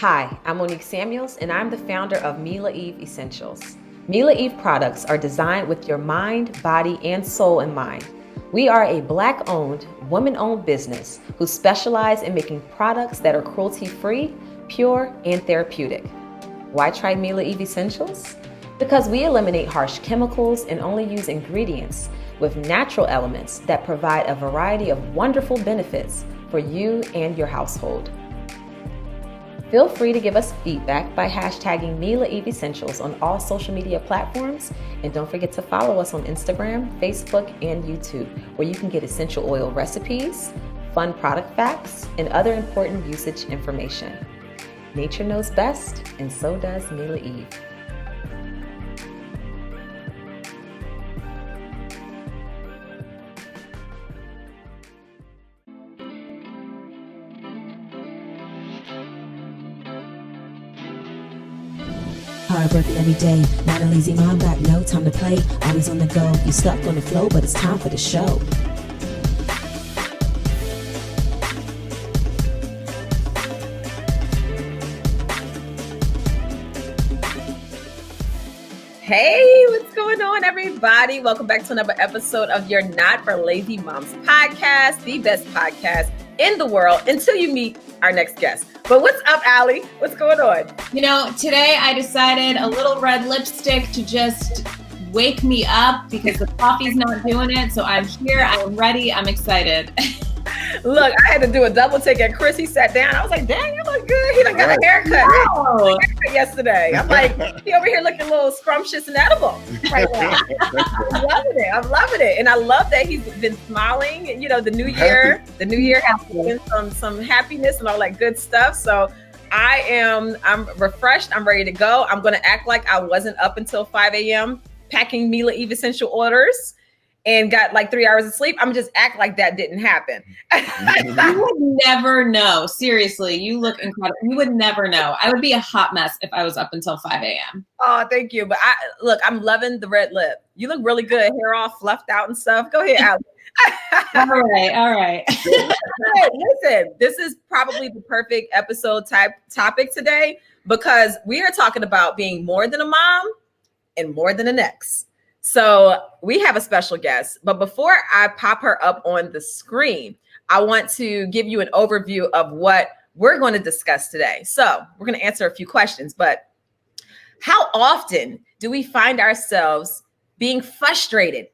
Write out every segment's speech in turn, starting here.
Hi, I'm Monique Samuels, and I'm the founder of Mila Eve Essentials. Mila Eve products are designed with your mind, body, and soul in mind. We are a Black-owned, woman-owned business who specialize in making products that are cruelty-free, pure, and therapeutic. Why try Mila Eve Essentials? Because we eliminate harsh chemicals and only use ingredients with natural elements that provide a variety of wonderful benefits for you and your household. Feel free to give us feedback by hashtagging Mila Eve Essentials on all social media platforms. And don't forget to follow us on Instagram, Facebook, and YouTube, where you can get essential oil recipes, fun product facts, and other important usage information. Nature knows best, and so does Mila Eve. Hard working every day, not a lazy mom, got no time to play, always on the go, you stuck on the flow, but it's time for the show. Hey, what's going on, everybody? Welcome back to another episode of your Not for Lazy Moms podcast, the best podcast in the world until you meet our next guest. But what's up, Allie? What's going on? You know, today I decided a little red lipstick to just wake me up because the coffee's not doing it. So I'm here, I'm ready, I'm excited. Look, I had to do a double take at Chris. He sat down. I was like, dang, you look good. He done got a haircut. Wow. Yesterday. I'm like, he over here looking a little scrumptious and edible right now. I'm loving it. And I love that he's been smiling. You know, the new year has been some happiness and all that good stuff. So I'm refreshed. I'm ready to go. I'm going to act like I wasn't up until 5 a.m. packing Mila Eve essential orders and got like 3 hours of sleep. I'm just act like that didn't happen. You would never know. Seriously, you look incredible. You would never know. I would be a hot mess if I was up until 5 a.m. Oh, thank you. But I'm loving the red lip. You look really good. Hair all fluffed out and stuff. Go ahead, Alex. All right. Listen, this is probably the perfect episode topic today because we are talking about being more than a mom and more than an ex. So we have a special guest, but before I pop her up on the screen, I want to give you an overview of what we're going to discuss today. So we're going to answer a few questions, but how often do we find ourselves being frustrated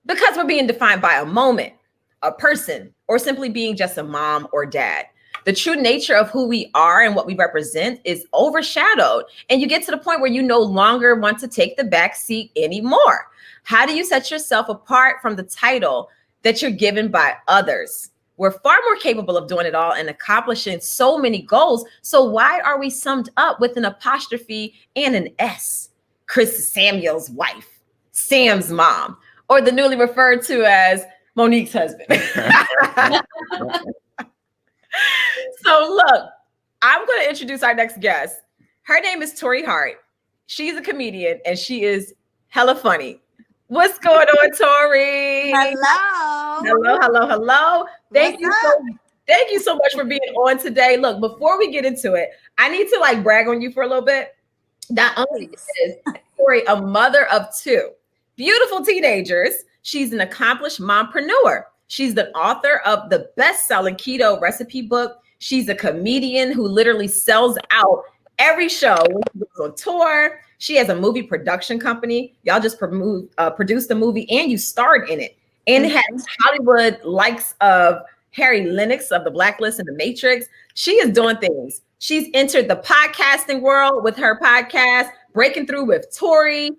because we're being defined by a moment, a person, or simply being just a mom or dad? The true nature of who we are and what we represent is overshadowed. And you get to the point where you no longer want to take the back seat anymore. How do you set yourself apart from the title that you're given by others? We're far more capable of doing it all and accomplishing so many goals. So why are we summed up with an apostrophe and an S? Chris Samuel's wife, Sam's mom, or the newly referred to as Monique's husband. So look, I'm going to introduce our next guest. Her name is Torrei Hart. She's a comedian and she is hella funny. What's going on, Tori? Hello. Thank you so much for being on today. Look, before we get into it, I need to brag on you for a little bit. Not only is Tori a mother of two beautiful teenagers, she's an accomplished mompreneur. She's the author of the best-selling Keto Recipe book. She's a comedian who literally sells out every show when she goes on tour. She has a movie production company. Y'all just produced the movie and you starred in it. And it has Hollywood likes of Lennix of the Blacklist and the Matrix. She is doing things. She's entered the podcasting world with her podcast, Breaking Through with Tori.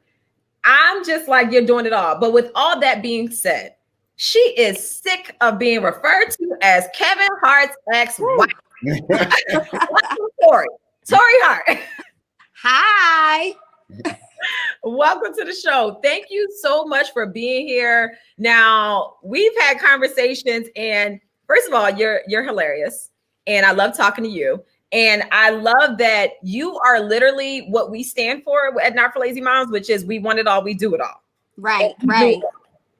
I'm just like, you're doing it all. But with all that being said, she is sick of being referred to as Kevin Hart's ex-wife. Tori Hart. Hi. Welcome to the show. Thank you so much for being here. Now, we've had conversations, and first of all, you're hilarious, and I love talking to you. And I love that you are literally what we stand for at Not for Lazy Moms, which is we want it all, we do it all. Right.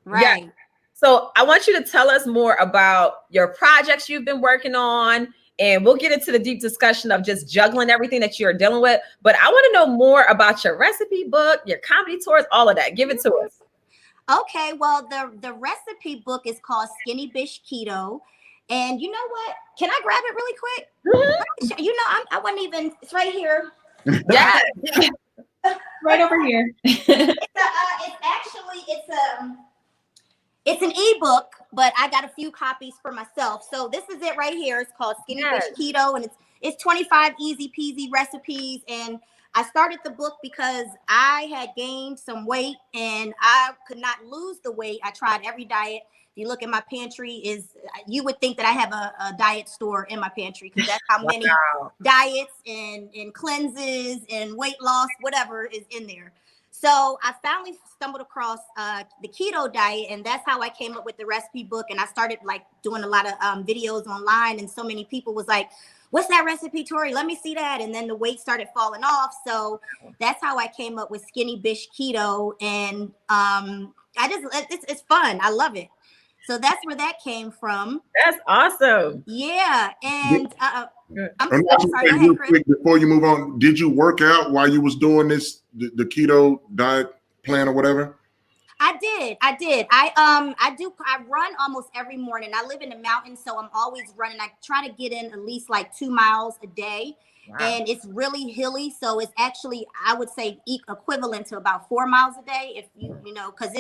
Yeah. So I want you to tell us more about your projects you've been working on and we'll get into the deep discussion of just juggling everything that you're dealing with. But I want to know more about your recipe book, your comedy tours, all of that. Give it to us. Okay, well, the recipe book is called Skinny Bitch Keto. And you know what? Can I grab it really quick? Mm-hmm. You know, I wasn't even, it's right here. Yeah. Right over here. It's an ebook, but I got a few copies for myself. So this is it right here. It's called Skinny Bitch Keto, and it's 25 easy peasy recipes. And I started the book because I had gained some weight and I could not lose the weight. I tried every diet. If you look at my pantry, you would think that I have a diet store in my pantry, because that's how many diets and cleanses and weight loss, whatever is in there. So I finally stumbled across the keto diet, and that's how I came up with the recipe book. And I started like doing a lot of videos online, and so many people was like, "What's that recipe, Tori? Let me see that." And then the weight started falling off. So that's how I came up with Skinny Bitch Keto. And it's fun. I love it. So that's where that came from. That's awesome. Yeah. And I'm sorry, go ahead, Chris. quick, before you move on, did you work out while you was doing this, the keto diet plan or whatever? I did. I run almost every morning. I live in the mountains, so I'm always running. I try to get in at least like 2 miles a day. Wow. And it's really hilly. So it's actually, I would say, equivalent to about 4 miles a day, if you know, because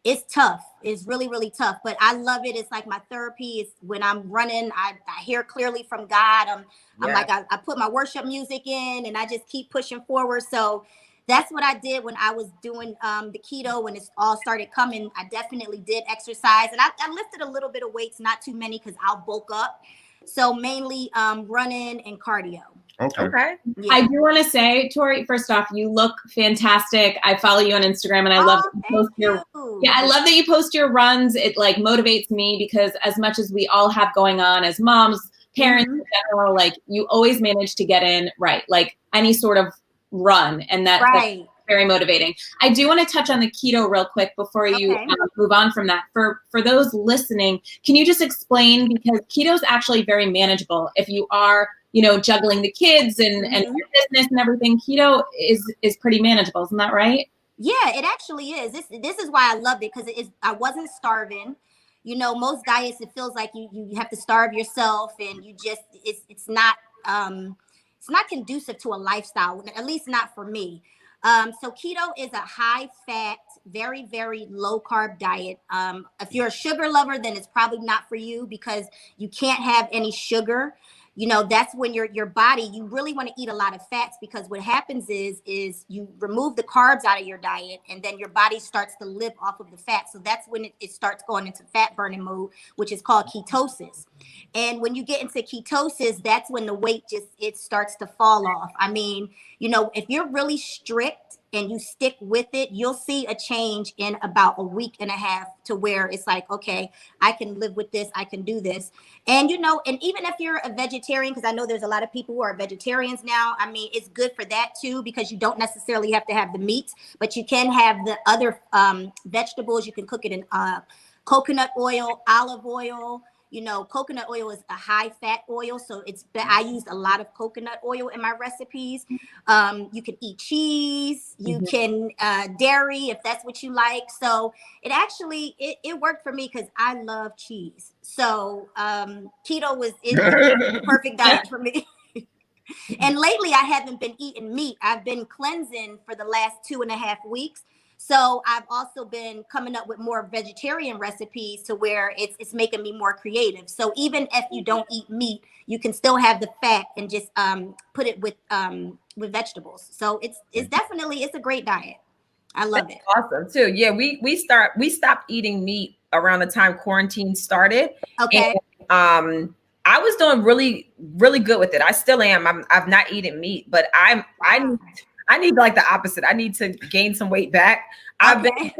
it's tough. It's really, really tough. But I love it. It's like my therapy. It's when I'm running, I hear clearly from God. I'm like, I put my worship music in and I just keep pushing forward. So that's what I did when I was doing the keto, when it all started coming. I definitely did exercise, and I lifted a little bit of weights, not too many, because I'll bulk up. So mainly running and cardio. Okay. Yeah. I do want to say, Tori, first off, you look fantastic. I follow you on Instagram, and I love that you post I love that you post your runs. It like motivates me, because as much as we all have going on as moms, parents in general, like you always manage to get in like any sort of run, and that's very motivating. I do want to touch on the keto real quick before you move on from that. For those listening, can you just explain, because keto is actually very manageable if you are, juggling the kids and your business and everything. Keto is pretty manageable, isn't that right? Yeah, it actually is. This is why I loved it, because I wasn't starving. Most diets, it feels like you have to starve yourself, and you just it's not conducive to a lifestyle, at least not for me. So keto is a high fat, very, very low carb diet. If you're a sugar lover, then it's probably not for you, because you can't have any sugar. That's when your body, you really want to eat a lot of fats, because what happens is you remove the carbs out of your diet, and then your body starts to live off of the fat. So that's when it starts going into fat burning mode, which is called ketosis. And when you get into ketosis, that's when the weight it starts to fall off. I mean, if you're really strict and you stick with it, you'll see a change in about a week and a half, to where it's like, okay, I can live with this. I can do this. And, and even if you're a vegetarian, because I know there's a lot of people who are vegetarians now. I mean, it's good for that too, because you don't necessarily have to have the meat, but you can have the other vegetables. You can cook it in coconut oil, olive oil. Coconut oil is a high fat oil. So I used a lot of coconut oil in my recipes. You can eat cheese, you can dairy, if that's what you like. So it actually, it worked for me, because I love cheese. So keto was the perfect diet for me. And lately I haven't been eating meat. I've been cleansing for the last 2.5 weeks. So I've also been coming up with more vegetarian recipes, to where it's making me more creative. So even if you don't eat meat, you can still have the fat and just put it with vegetables. So it's definitely a great diet. I love it. Awesome too. Yeah, we stopped eating meat around the time quarantine started. Okay. And, I was doing really, really good with it. I still am. I've not eaten meat, but I need like the opposite. I need to gain some weight back. I've been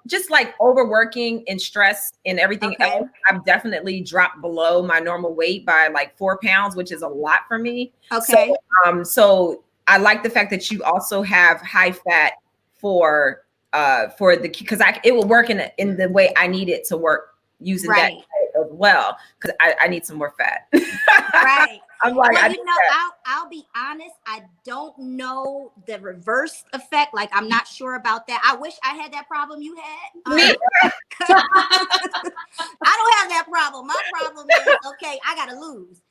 just like overworking and stress and everything else. I've definitely dropped below my normal weight by like 4 pounds, which is a lot for me. Okay. So I like the fact that you also have high fat for because it will work in the way I need it to work, using that as well, because I need some more fat. Right. I'm like, well, I'll be honest. I don't know the reverse effect. Like, I'm not sure about that. I wish I had that problem you had. Me. I don't have that problem. My problem is, okay, I gotta lose.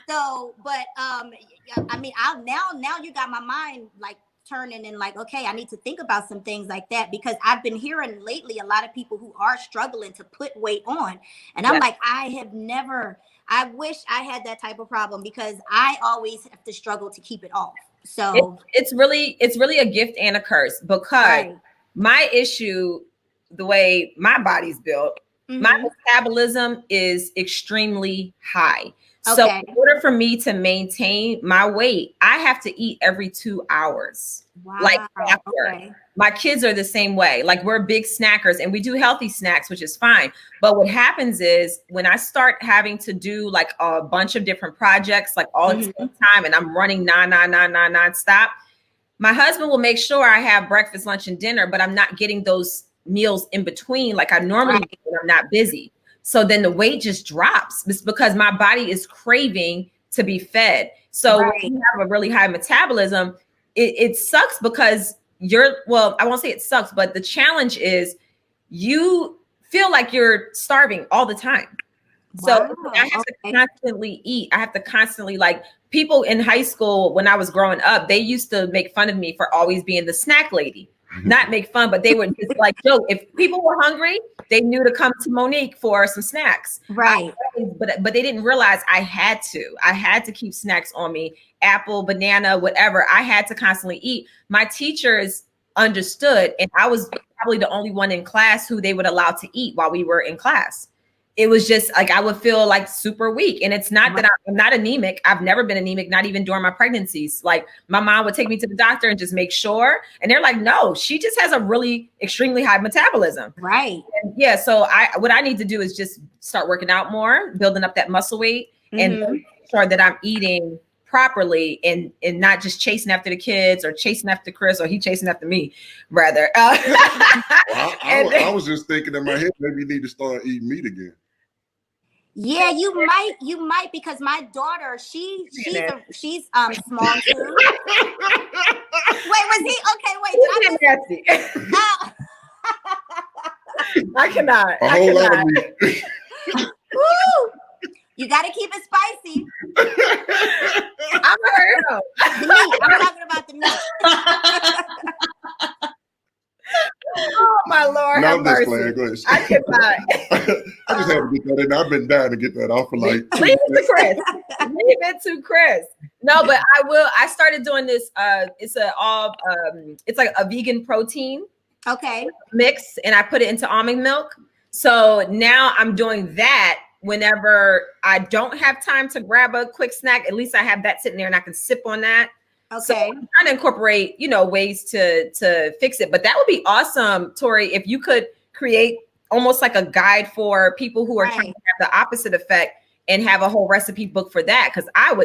So, but I mean, now you got my mind like turning and like, okay, I need to think about some things like that, because I've been hearing lately a lot of people who are struggling to put weight on, and I'm like, I wish I had that type of problem, because I always have to struggle to keep it off. So it's really a gift and a curse, because my issue, the way my body's built, my metabolism is extremely high. So in order for me to maintain my weight, I have to eat every 2 hours. Wow. Like clockwork. My kids are the same way. Like, we're big snackers, and we do healthy snacks, which is fine. But what happens is, when I start having to do like a bunch of different projects, like all at the same time, and I'm running nonstop, my husband will make sure I have breakfast, lunch, and dinner, but I'm not getting those meals in between like I normally do when I'm not busy. So then the weight just drops. It's because my body is craving to be fed. So when you have a really high metabolism, it sucks, because I won't say it sucks, but the challenge is you feel like you're starving all the time. So I have to constantly eat. I have to constantly, like, people in high school when I was growing up, they used to make fun of me for always being the snack lady. Not make fun, but they would just like joke. If people were hungry, they knew to come to Monique for some snacks. Right. But they didn't realize I had to keep snacks on me, apple, banana, whatever. I had to constantly eat. My teachers understood, and I was probably the only one in class who they would allow to eat while we were in class. It was just like, I would feel like super weak. And it's not that I'm not anemic. I've never been anemic, not even during my pregnancies. Like, my mom would take me to the doctor and just make sure. And they're like, no, she just has a really extremely high metabolism. Right. And yeah. So what I need to do is just start working out more, building up that muscle weight, and make sure that I'm eating properly and not just chasing after the kids or chasing after Chris, or he chasing after me, rather. I was just thinking in my head, maybe you need to start eating meat again. Yeah, you might, because my daughter, she's small too. Wait, was he okay? Wait, I cannot. A whole lot of meat. Woo! You got to keep it spicy. I'm hurt. The meat. I'm talking about the meat. Oh my Lord! No, I'm just playing. Go ahead. I cannot. I just had to get that in. I've been dying to get that off for like. Leave it to Chris. Leave it to Chris. No, but I will. I started doing this. It's like a vegan protein. Mix, and I put it into almond milk. So now I'm doing that whenever I don't have time to grab a quick snack. At least I have that sitting there, and I can sip on that. So I'm trying to incorporate, ways to fix it. But that would be awesome, Tori, if you could create almost like a guide for people who are trying to have the opposite effect, and have a whole recipe book for that. Because I'm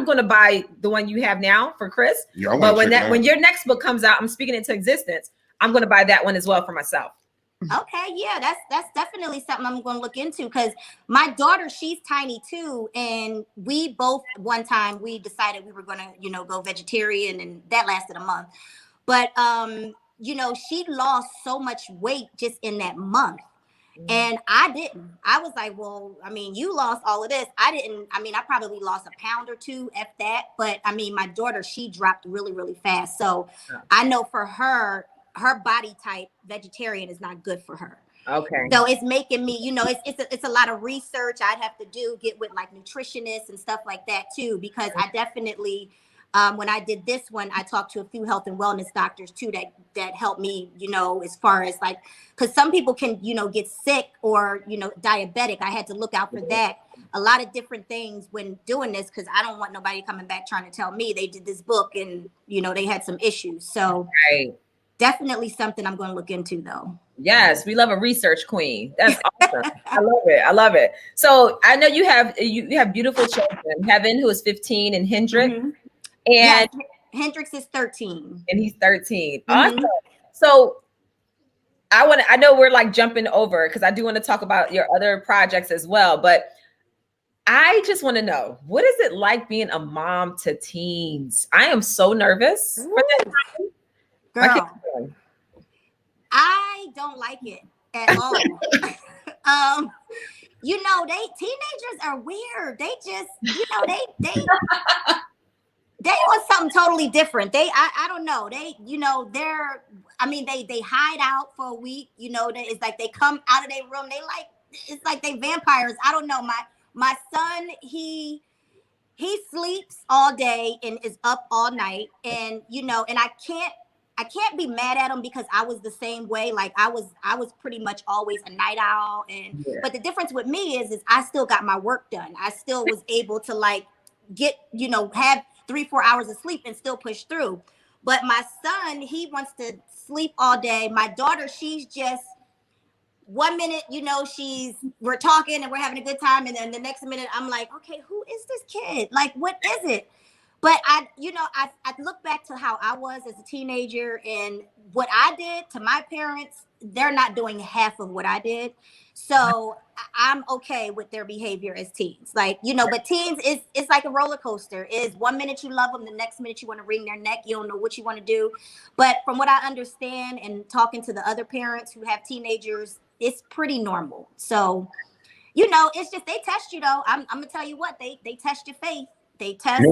going to buy the one you have now for Chris. Yeah, but when your next book comes out, I'm speaking into existence. I'm going to buy that one as well for myself. Okay, yeah, that's definitely something I'm going to look into, because my daughter, she's tiny too, and we both one time we decided we were going to go vegetarian, and that lasted a month. But she lost so much weight just in that month, and I didn't. I was like, well, I mean, you lost all of this. I didn't. I mean, I probably lost a pound or two at that, but I mean, my daughter, she dropped really, really fast. So I know for her body type, vegetarian is not good for her. Okay. So it's making me, it's a lot of research I'd have to get with like nutritionists and stuff like that too, because I definitely, when I did this one, I talked to a few health and wellness doctors too, that helped me, as far as like, because some people can, get sick or, diabetic. I had to look out for that. A lot of different things when doing this, because I don't want nobody coming back trying to tell me they did this book and, they had some issues. So definitely something I'm going to look into, though. Yes, we love a research queen. That's awesome. I love it. So I know you have beautiful children. Heaven, who is 15, and Hendrick, and Hendrix is 13, and he's 13. Awesome. So I know we're like jumping over because I do want to talk about your other projects as well, but I just want to know, what is it like being a mom to teens? I am so nervous for that. Girl, I don't like it at all. You know, teenagers are weird. They just, you know, they want something totally different. I don't know. They hide out for a week. You know, it's like they come out of their room. It's like they vampires. I don't know. My son, he sleeps all day and is up all night. And, you know, and I can't be mad at him because I was the same way. Like I was pretty much always a night owl. And but the difference with me is I still got my work done. I still was able to like get, you know, have 3-4 hours of sleep and still push through. But my son, he wants to sleep all day. My daughter, she's just 1 minute, you know, we're talking and we're having a good time. And then the next minute I'm like, okay, who is this kid? Like, what is it? But I look back to how I was as a teenager and what I did to my parents. They're not doing half of what I did. So I'm okay with their behavior as teens. Like, you know, but teens it's like a roller coaster. Is 1 minute you love them, the next minute you want to wring their neck. You don't know what you want to do. But from what I understand and talking to the other parents who have teenagers, it's pretty normal. So, you know, it's just they test you though. I'm gonna tell you what, they test your faith. They test.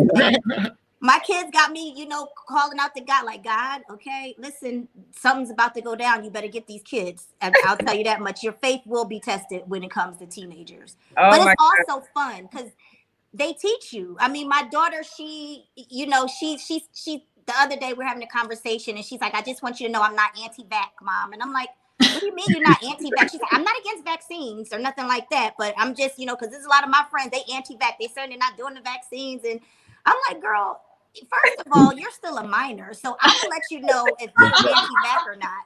My kids got me, you know, calling out to God, like, God, okay, listen, something's about to go down. You better get these kids. And I'll tell you that much. Your faith will be tested when it comes to teenagers. But it's also fun because they teach you. I mean, my daughter, she the other day we're having a conversation and she's like, I just want you to know I'm not anti-vax, Mom. And I'm like, what do you mean you're not anti-vax? She's like, I'm not against vaccines or nothing like that, but I'm just, you know, because there's a lot of my friends, they anti-vax. They certainly not doing the vaccines. And I'm like, girl, first of all, you're still a minor, so I'm gonna let you know if you're anti-vax or not.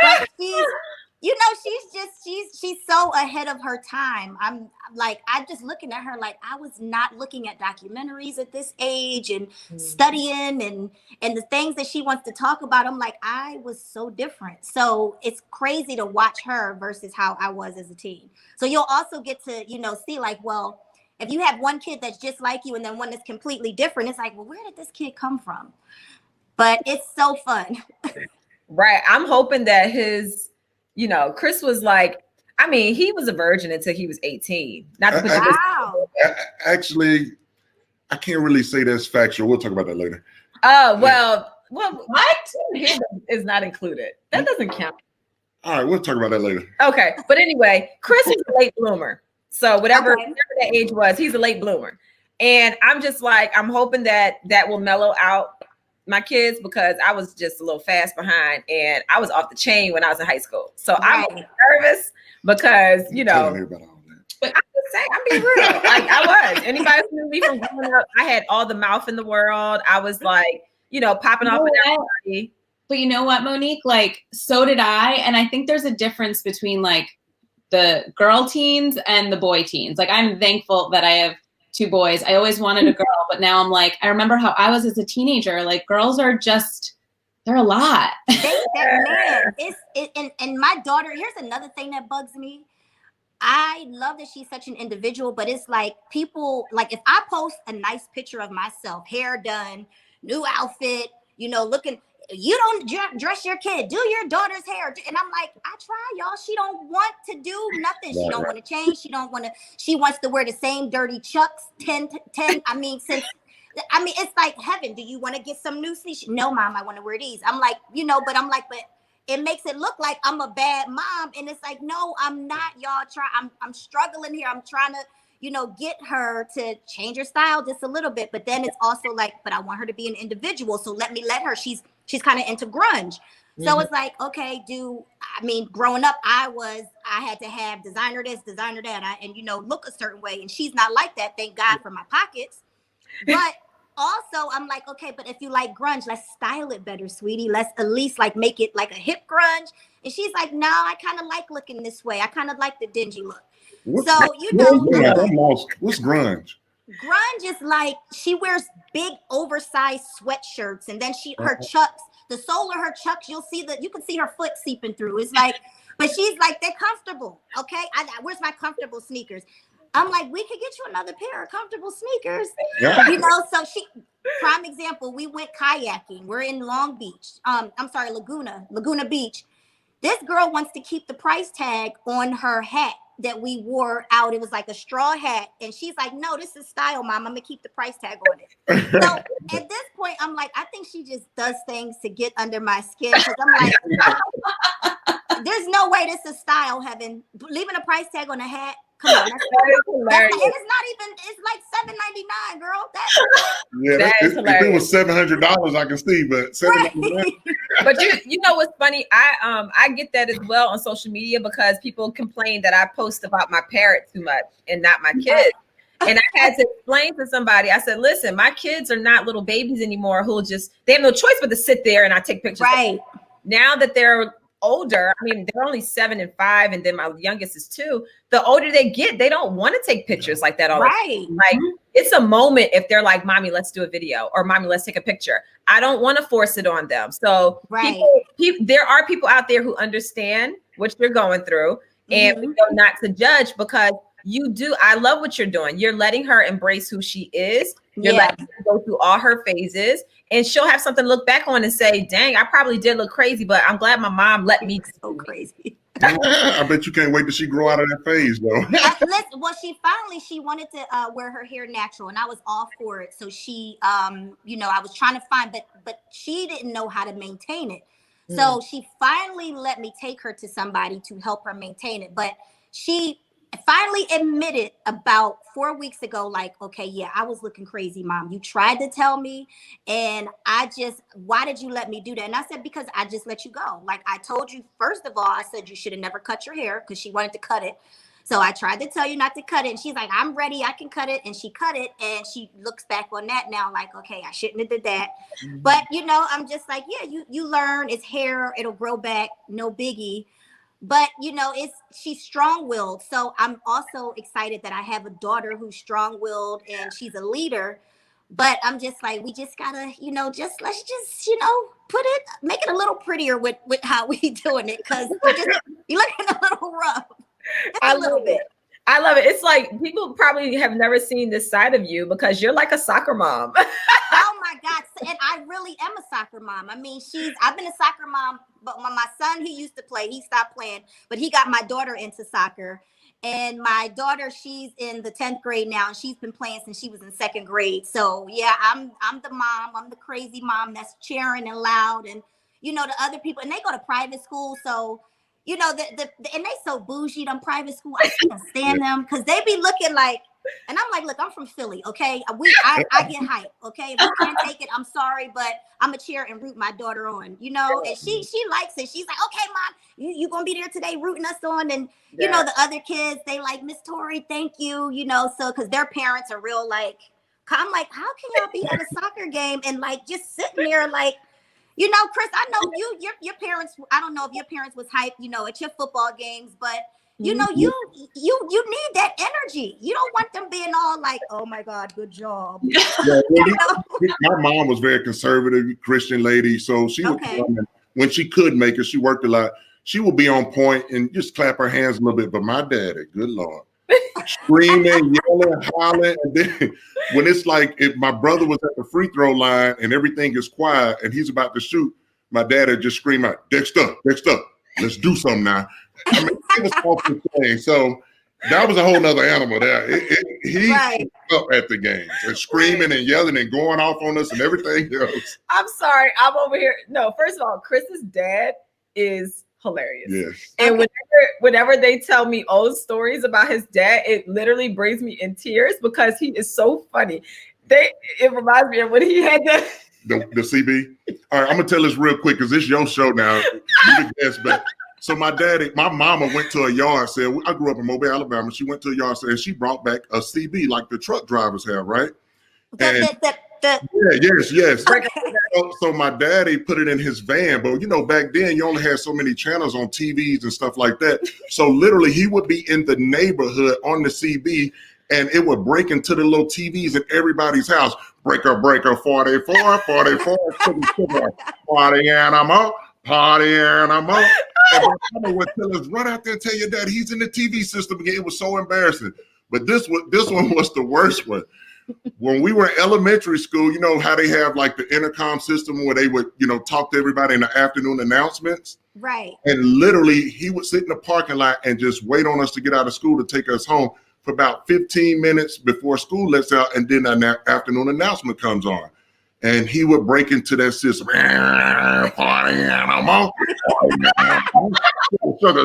But she's, you know, she's so ahead of her time. I'm just looking at her like I was not looking at documentaries at this age and studying and the things that she wants to talk about. I'm like, I was so different. So it's crazy to watch her versus how I was as a teen. So you'll also get to, you know, see like, well, if you have one kid that's just like you and then one that's completely different, it's like, well, where did this kid come from? But it's so fun. Right. I'm hoping that his, you know, Chris was like, I mean, he was a virgin until he was 18. Not to put Wow. Actually, I can't really say that's factual. We'll talk about that later. Oh, well, what? His is not included. That doesn't count. All right, we'll talk about that later. Okay. But anyway, Chris was a late bloomer. So whatever that age was, he's a late bloomer. And I'm just like, I'm hoping that will mellow out my kids because I was just a little fast behind and I was off the chain when I was in high school. So I'm nervous because, you know, but I'm just saying, I'm being real. Like I was. Anybody who knew me from growing up, I had all the mouth in the world. I was like, you know, popping off at everybody. But you know what, Monique? Like, so did I. And I think there's a difference between like the girl teens and the boy teens. Like, I'm thankful that I have 2 boys. I always wanted a girl, but now I'm like, I remember how I was as a teenager. Like, girls are just, they're a lot. And my daughter, here's another thing that bugs me. I love that she's such an individual, but it's like people, like if I post a nice picture of myself, hair done, new outfit, you know, looking, you don't dress your kid, do your daughter's hair. And I'm like, I try, y'all. She don't want to do nothing. She don't want to change. She wants to wear the same dirty Chucks 10. I mean, it's like heaven. Do you want to get some new sleeves? No, Mom, I want to wear these. I'm like, you know, but it makes it look like I'm a bad mom. And it's like, no, I'm not, y'all. I'm struggling here. I'm trying to, you know, get her to change her style just a little bit. But then it's also like, but I want her to be an individual. So let her, she's kind of into grunge. So it's like, okay, growing up, I had to have designer this, designer that, and, you know, look a certain way. And she's not like that. Thank God for my pockets. But also I'm like, okay, but if you like grunge, let's style it better, sweetie. Let's at least like make it like a hip grunge. And she's like, no, I kind of like looking this way. I kind of like the dingy look. What's grunge? Grunge is like she wears big oversized sweatshirts and then her Chucks the sole of her Chucks, you can see her foot seeping through. It's like, but she's like, they're comfortable. Okay. Where's my comfortable sneakers? I'm like, we could get you another pair of comfortable sneakers. Yeah. You know, so prime example, we went kayaking. We're in Long Beach. Laguna Beach. This girl wants to keep the price tag on her hat that we wore out. It was like a straw hat. And she's like, no, this is style, Mom. I'm going to keep the price tag on it. So at this point, I'm like, I think she just does things to get under my skin. Because I'm like, there's no way this is style, leaving a price tag on a hat. Come on, that's hilarious. And it's not even, it's like $7.99, girl. If it was $700, I can see, but $7.99. But you know what's funny? I get that as well on social media because people complain that I post about my parrot too much and not my kids. And I had to explain to somebody. I said, listen, my kids are not little babies anymore they have no choice but to sit there and I take pictures. Right. Now that they're older, I mean, they're only 7 and 5, and then my youngest is 2. The older they get, they don't want to take pictures like that all the time. Like, it's a moment if they're like, Mommy, let's do a video, or Mommy, let's take a picture. I don't want to force it on them. So people, there are people out there who understand what you're going through, and we know not to judge because I love what you're doing. You're letting her embrace who she is. You're letting her go through all her phases, and she'll have something to look back on and say, dang, I probably did look crazy, but I'm glad my mom let me go crazy. I bet you can't wait till she grow out of that phase, though. Well, she wanted to wear her hair natural, and I was all for it. So she, I was trying to find, but she didn't know how to maintain it. So she finally let me take her to somebody to help her maintain it. But she finally admitted about 4 weeks ago, like, okay, yeah, I was looking crazy, Mom. You tried to tell me, and why did you let me do that? And I said, because I just let you go. Like I told you, first of all, I said you should have never cut your hair because she wanted to cut it. So I tried to tell you not to cut it. And she's like, I'm ready. I can cut it. And she cut it. And she looks back on that now like, okay, I shouldn't have did that. But, I'm just like, yeah, you learn. It's hair. It'll grow back. No biggie. But, she's strong-willed. So I'm also excited that I have a daughter who's strong-willed and she's a leader. But I'm just like, we just gotta, let's just, make it a little prettier with how we doing it. Because you're looking a little rough. I love it. I love it. It's like people probably have never seen this side of you because you're like a soccer mom. Oh my God. And I really am a soccer mom. I mean, I've been a soccer mom, but my son, he used to play, he stopped playing, but he got my daughter into soccer. And my daughter, she's in the 10th grade now, and she's been playing since she was in 2nd grade. So yeah, I'm the mom. I'm the crazy mom that's cheering and loud. And, the other people, and they go to private school. So, and they so bougie, them private school. I can't stand them because they be looking like, and I'm like, look, I'm from Philly, okay? I get hype, okay? If you can't take it, I'm sorry, but I'm a cheer and root my daughter on, and she likes it. She's like, okay, Mom, you gonna be there today rooting us on. And, the other kids, they like, Miss Tori, thank you, so because their parents are real like, I'm like, how can y'all be at a soccer game and like just sitting there like, Chris, I know your parents, I don't know if your parents was hype, at your football games, but you need that energy. You don't want them being all like, oh my God, good job. Yeah, my mom was very conservative Christian lady. So she would when she could make it, she worked a lot. She would be on point and just clap her hands a little bit. But my daddy, good Lord, screaming, yelling, hollering. And then when it's like if my brother was at the free throw line and everything is quiet and he's about to shoot, my dad would just scream out, Dexter, let's do something now. I mean, it was off the chain. So that was a whole nother animal there. He up at the games and screaming and yelling and going off on us and everything else. I'm sorry. I'm over here. No, first of all, Chris's dad is hilarious. Yes. And whenever they tell me old stories about his dad, it literally brings me in tears because he is so funny. It reminds me of when he had the CB. All right, I'm gonna tell this real quick because it's your show now. You the guest, but so my mama went to a yard sale. I grew up in Mobile, Alabama. She went to a yard sale and she brought back a CB like the truck drivers have, right? Yes. So my daddy put it in his van, but back then you only had so many channels on TVs and stuff like that. So literally he would be in the neighborhood on the CB and it would break into the little TVs in everybody's house. Breaker, 44, 44, party animal, party animal. And my mother would tell us, run out there and tell your dad he's in the TV system again. It was so embarrassing. But this one was the worst one. When we were in elementary school, you know how they have like the intercom system where they would, you know, talk to everybody in the afternoon announcements. Right. And literally he would sit in the parking lot and just wait on us to get out of school to take us home for about 15 minutes before school lets out. And then an afternoon announcement comes on. And he would break into that system. Party animal.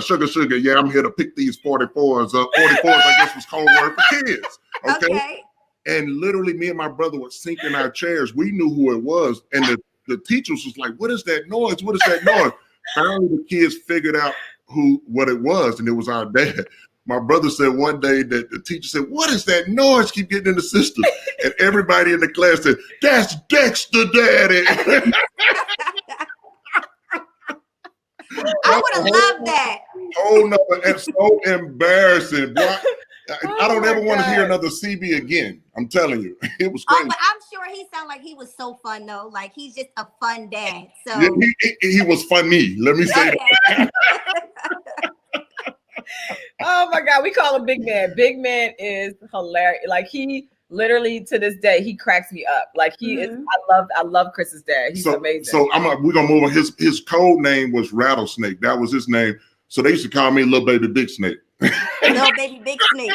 Sugar. Yeah, I'm here to pick these 44s up. 44s, I guess, was code word for kids. Okay. And literally me and my brother would sink in our chairs. We knew who it was. And the teachers was like, what is that noise? What is that noise? Finally, the kids figured out what it was, and it was our dad. My brother said one day that the teacher said, what is that noise keep getting in the system? And everybody in the class said, that's Dexter, Daddy. I would have loved that. Oh, no, it's so embarrassing. Boy, I don't ever want to hear another CB again. I'm telling you. It was crazy. Oh, but I'm sure he sounded like he was so fun, though. Like, he's just a fun dad. So yeah, he was funny. Let me say that. Oh my God, we call him Big Man. Big Man is hilarious. Like, he literally to this day he cracks me up. Like, he is. I love Chris's dad. He's amazing. So we're gonna move on. His code name was Rattlesnake. That was his name. So they used to call me Little Baby Big Snake. Little Baby Big Snake.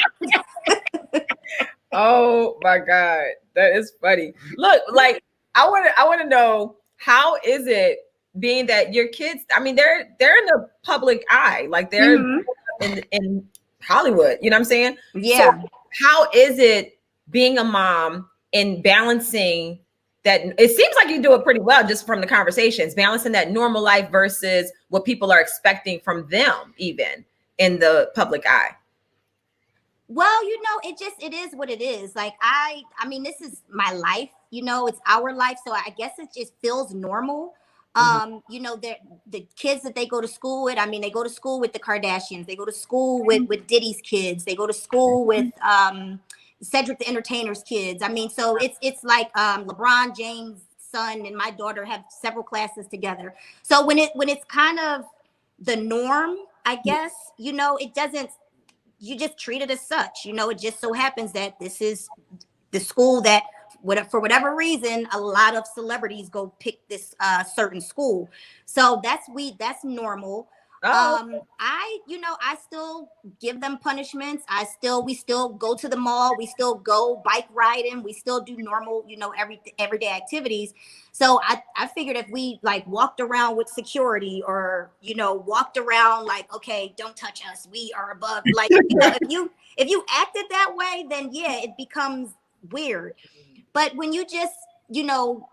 Oh my God, that is funny. Look, like I want to know, how is it being that your kids? I mean, they're in the public eye, like they're in Hollywood. You know what I'm saying? Yeah. So how is it being a mom and balancing that? It seems like you do it pretty well just from the conversations, balancing that normal life versus what people are expecting from them, even in the public eye. Well, you know, it is what it is. Like, I mean, this is my life, you know, it's our life. So I guess it just feels normal. You know, the kids that they go to school with, I mean, they go to school with the Kardashians, they go to school with Diddy's kids, they go to school with Cedric the Entertainer's kids. I mean, so it's like LeBron James' son and my daughter have several classes together. So when it's kind of the norm, I guess, you know, you just treat it as such. You know, it just so happens that this is the school that, for whatever reason, a lot of celebrities go pick this certain school. So that's normal. I still give them punishments. We still go to the mall. We still go bike riding. We still do normal, you know, everyday activities. So I figured if we like walked around with security, or, you know, walked around like, okay, don't touch us, we are above. Like, you know, if you acted that way, then yeah, it becomes weird. But when you just, you know,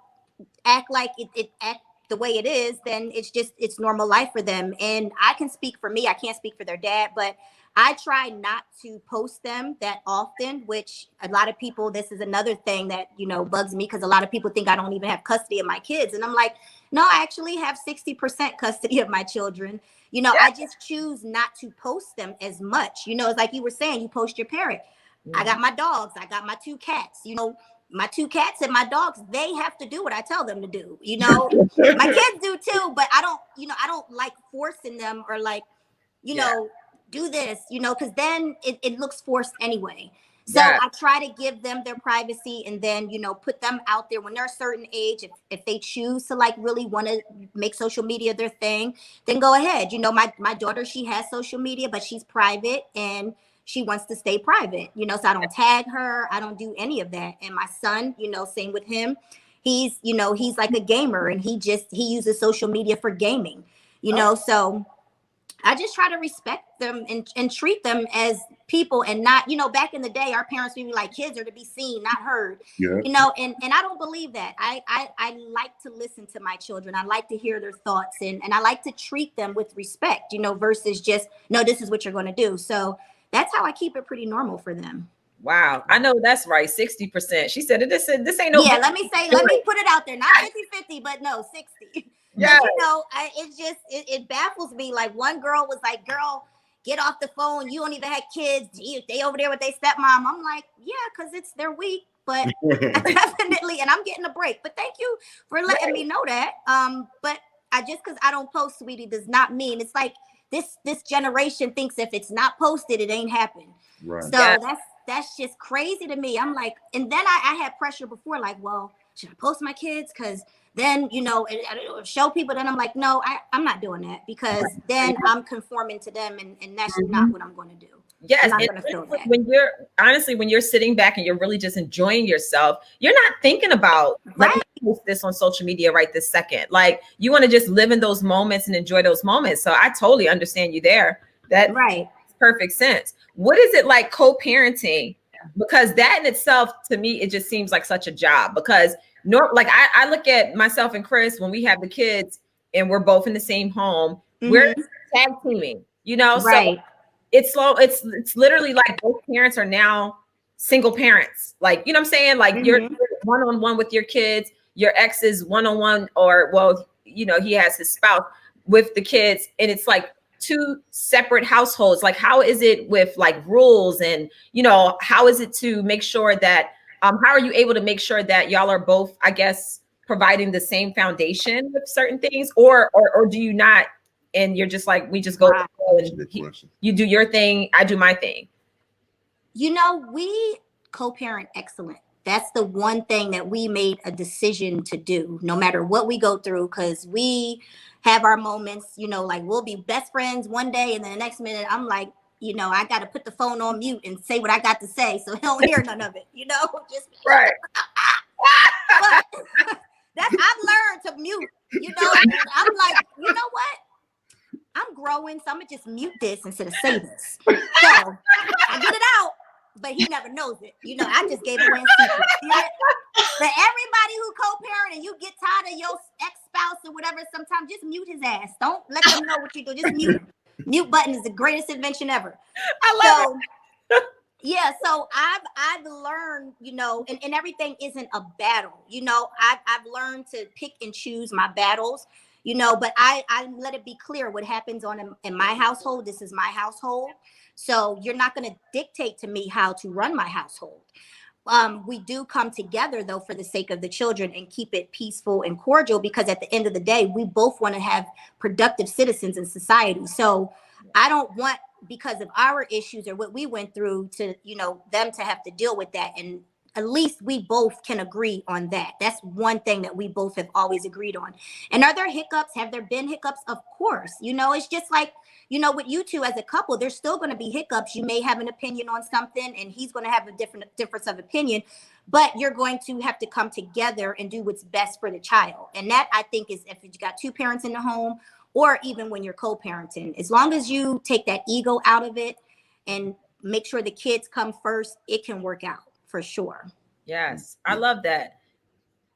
act like it act the way it is, then it's normal life for them. And I can speak for me. I can't speak for their dad, but I try not to post them that often, which a lot of people, this is another thing that, you know, bugs me, because a lot of people think I don't even have custody of my kids. And I'm like, no, I actually have 60% custody of my children. You know, I just choose not to post them as much. You know, it's like you were saying, you post your parent. I got my dogs. I got my 2 cats. You know, my 2 cats and my dogs, they have to do what I tell them to do. You know, my kids do too, but I don't like forcing them, or like, you know, do this, you know, because then it looks forced anyway. So I try to give them their privacy, and then, you know, put them out there when they're a certain age. If they choose to like really want to make social media their thing, then go ahead. You know, my daughter, she has social media, but she's private and she wants to stay private, you know, so I don't tag her. I don't do any of that. And my son, you know, same with him. He's like a gamer, and he uses social media for gaming, you know, so I just try to respect them and treat them as people, and not, you know, back in the day, our parents would be like, kids are to be seen, not heard, you know, and I don't believe that. I like to listen to my children. I like to hear their thoughts, and I like to treat them with respect, you know, versus just, no, this is what you're going to do. So that's how I keep it pretty normal for them. Wow. I know that's right. 60%. She said, this ain't no. Yeah, let me put it out there. Not 50-50, but no, 60. Yeah. You know, it baffles me. Like, one girl was like, girl, get off the phone. You don't even have kids. They over there with their stepmom. I'm like, yeah, because it's their week. But definitely, and I'm getting a break. But thank you for letting me know that. But just because I don't post, sweetie, does not mean it's like this generation thinks if it's not posted, it ain't happened. Right. So that's just crazy to me. I'm like, and then I had pressure before, like, well, should I post my kids? Because then, it'll show people. Then I'm like, no, I'm not doing that, because then I'm conforming to them, and that's not what I'm going to do. Yes, I'm not going to feel that. When you're sitting back and you're really just enjoying yourself, you're not thinking about let me post this on social media right this second. Like, you want to just live in those moments and enjoy those moments. So I totally understand you there. That makes perfect sense. What is it like co-parenting? Because that in itself, to me, it just seems like such a job. Because I look at myself and Chris when we have the kids and we're both in the same home, we're tag teaming, so it's literally like both parents are now single parents. Like, you know what I'm saying? Like you're one-on-one with your kids, your ex is one-on-one, or he has his spouse with the kids, and it's like two separate households. Like, how is it with like rules, and how is it to make sure that how are you able to make sure that y'all are both, I guess, providing the same foundation with certain things, or do you not, and you're just like, we just go and you do your thing, I do my thing? We co-parent excellent. That's the one thing that we made a decision to do, no matter what we go through, because we have our moments, like we'll be best friends one day, and then the next minute I'm like, I got to put the phone on mute and say what I got to say, so he don't hear none of it, just right. But I've learned to mute, I'm like, you know what? I'm growing, so I'm gonna just mute this instead of say this. So I get it out, but he never knows it. I just gave away a secret. But everybody who co-parent and you get tired of your ex-spouse or whatever, sometimes just mute his ass. Don't let them know what you do. Just mute him. Mute button is the greatest invention ever. I love it. Yeah, so I've learned, and everything isn't a battle. I've learned to pick and choose my battles, but I let it be clear what happens in my household. This is my household. So you're not going to dictate to me how to run my household. We do come together, though, for the sake of the children, and keep it peaceful and cordial, because at the end of the day, we both want to have productive citizens in society. So I don't want, because of our issues or what we went through, to, them to have to deal with that. And at least we both can agree on that. That's one thing that we both have always agreed on. And are there hiccups? Have there been hiccups? Of course. It's just like, with you two as a couple, there's still going to be hiccups. You may have an opinion on something, and he's going to have a difference of opinion, but you're going to have to come together and do what's best for the child. And that, I think, is if you got two parents in the home, or even when you're co-parenting, as long as you take that ego out of it and make sure the kids come first, it can work out for sure. Yes, I love that.